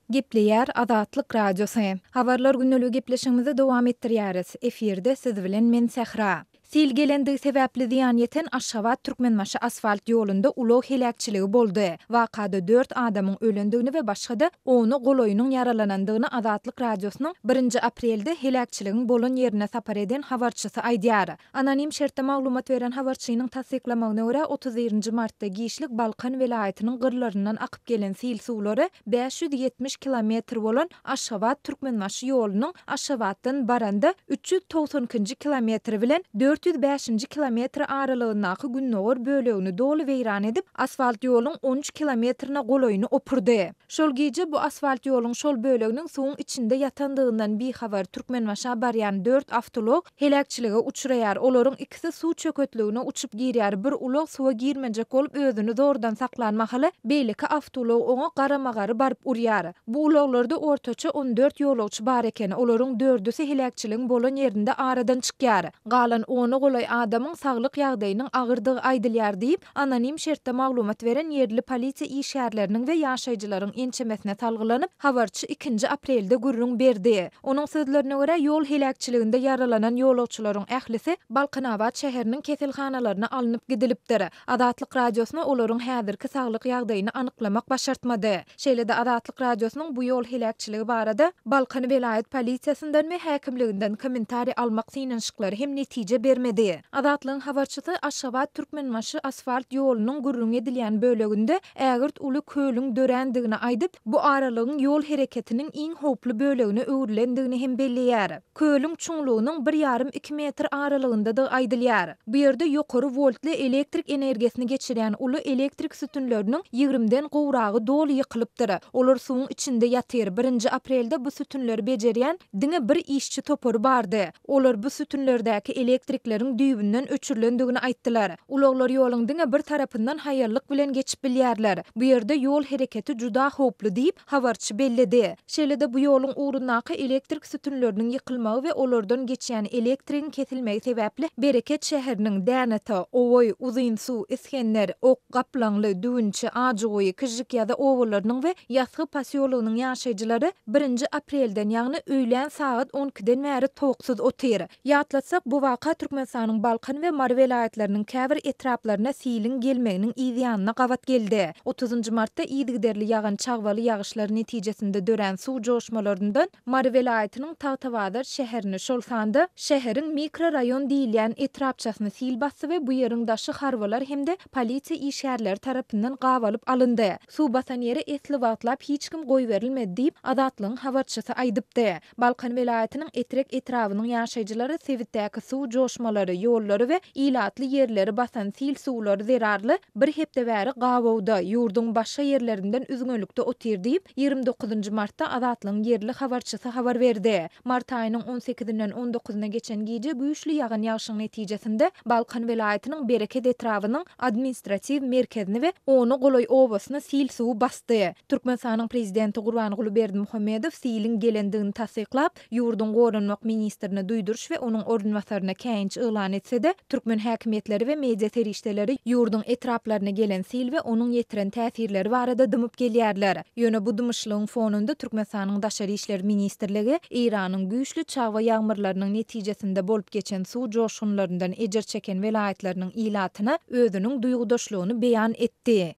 Gepleýär Azatlyk Radiosu. Habarlar günnäli gepleşigimizi dowam etdirýäris. Eferde siz bilen men Sähra. Sil gelendigi sebäpli ziýan ýeten Aşgabat Türkmenmaşy asfalt ýolunda ulug helakçyligi boldy. Wakada 4 adamyň ölendigini we başga-da 10 goloýunyň yaralanandygyny Azatlyk Radiosynyň 1 aprelde helakçylygyň bolan ýerine sapar eden habarçysy aýdýar. Anonim şertde maglumat beren habarçynyň tasdiklamagyna görä 31 martda Giýişlik Balkan welaýatynyň gyrlaryndan akyp gelen sil suwlary 570 kilometr bolan Aşgabat Türkmenmaşy ýolunyň Aşgabatdan baranda 392-nji kilometri bilen 405-nji kilometr aralygyndaky günnäwir bölegini dolu weýran edip asfalt ýoluň 13 kilometrine goloýuny opurdy. Şol gije bu asfalt ýoluň şol böleginiň suwuň içinde ýatandygyndan bihabar Türkmenmaşy barýan 4 awtolog helakçylyga uçuraýar. Olaryň ikisi suw çökötligine uçup girýär. Bir ulag suwa girmejek bolup özüni zordan saklanmahaly beýleki awtolog oňa garamagary baryp urýar. Bu ulaglarda ortaça 14 ýolagçy bar eken. Olaryň 4-üsi helakçylygyň bolan ýerinde aradan çykýar. Galan 10 goloy adamyň saglyk ýagdaýynyň agyrdygy aýdylýar diýip anonim şertde maglumat beren ýerli polisiýa işgärleriniň we ýaşaýjylaryň ençemesine talgylanyp habarçy 2 aprelde gürrüň berdi. Onuň sözlerine görä ýol helakçyliginde yaralanan ýolagçylaryň ählisi Balkanabad şäheriniň keselhanalaryna alınıp gidilipdir. Azatlyk Radiosyna olaryň häzirki saglyk ýagdaýyny anyklamak başartmady. Şeýle-de Azatlyk Radiosynyň bu ýol helakçyligi barada Balkan welaýat polisiýasyndan we häkimliginden kommentari almak synanyşyklary hem netije bermedi. Azatlygyň habarçysy Aşgabat Türkmenmaşy asfalt ýolunyň gürrüň edilýän böleginde ägirt uly köýlüň dörändigini aýdyp, bu aralygyň ýol hereketiniň iň howply bölegine öwrilendigini hem belliýär. Köýlüň çuňlugynyň 1,5-2 metr aralygynda da aýdylýar. Bu ýerde ýokary voltly elektrik energiýasini geçirýän uly elektrik sütünleriniň 20den gowragy dolu ýykylypdyr. Olar suwuň içinde ýatyr. 1 aprelde bu sütünleri bejerýän diňe bir işçi topory bardy. Olar bu sütünlerdäki elektrikleriň düýbünden öçürilendigini aýtdylar. Ulaglar ýoluň diňe bir tarapyndan haýyrlyk bilen geçip bilýärler. Bu ýerde ýol hereketi juda howply diýip habarçy bellidi. Şeýle-de bu ýoluň uğrundaky elektrik sütünleriniň ýykylmagy we olardan geçýän elektrigiň kesilmegi sebäpli Bereket şäheriniň Dänata, Owoy, Uzynsu, Iskenler, Ok, Gaplanly, Düwünçi, Ajygoý, Kyjyk ýa-da owalarynyň we Ýasgy pasiýolugynyň ýaşaýjylary 1 aprelden ýagny öýlen saat 12-den bäri toksuz otyr. Ýatlatsak bu waka Türkmenistanyň Balkan we Mar welaýatlarynyň käbir etraplaryna silin gelmeginiň ýa-nyna gawat geldi. 30 martda ýygyderli ýagan çagwaly ýagyşlar netijesinde dören suw joşmalaryndan Mar welaýatynyň Tawtawazar şäherini şol sanda şäheriň mikroraýon diýilýän etrapçasyny sil bassy we bu ýeriň daşy harbalar hemde polisiýa işgärleri tarapyndan gawalyp alyndy. Suw basan ýere esli wagtlap hiç kim goý berilmedi diýip Azatlygyň habarçysy aýdypdy. Balkan welaýatynyň etrek etrawynyň ýaşaýjylary Sewitdäki suw joşmalary, ýollary we ilatly ýerleri basan sil suwlary zerarly bir hepde bäri gawawda ýurduň başga ýerlerinden üzgünlükde otyr diýip 29 martda Azatlygyň ýerli habarçysy habar berdi. Mart aýynyň 18-den 19-na geçen gije güýçli ýagan ýagşyň netijesinde Balkan welaýatynyň Bereket etrawynyň administrativ merkezini we onu goloy obasyny sil suw basdy. Türkmenistanyň prezidenti Gurbanguly Berdimuhammedow silin gelendigini tasdiklap, ýurduň gorunmak ministrini duýduruş we onuň ornwasaryna käýinç elan etse-de, türkmen häkimetleri we media terişdeleri ýurduň etraplaryna gelen sil we onuň ýetiren täsirleri barada dymyp gelýärler. Ýöne bu dymyşlygyň fonunda Türkmenistanyň Daşary işler ministrligi Iranyň güýçli çagwa ýagmyrlarynyň netijesinde bolup geçen suw joşgunlaryndan ejer çeken welaýatlarynyň ilatyna özüniň duýgudaşlygyny beýan etdi.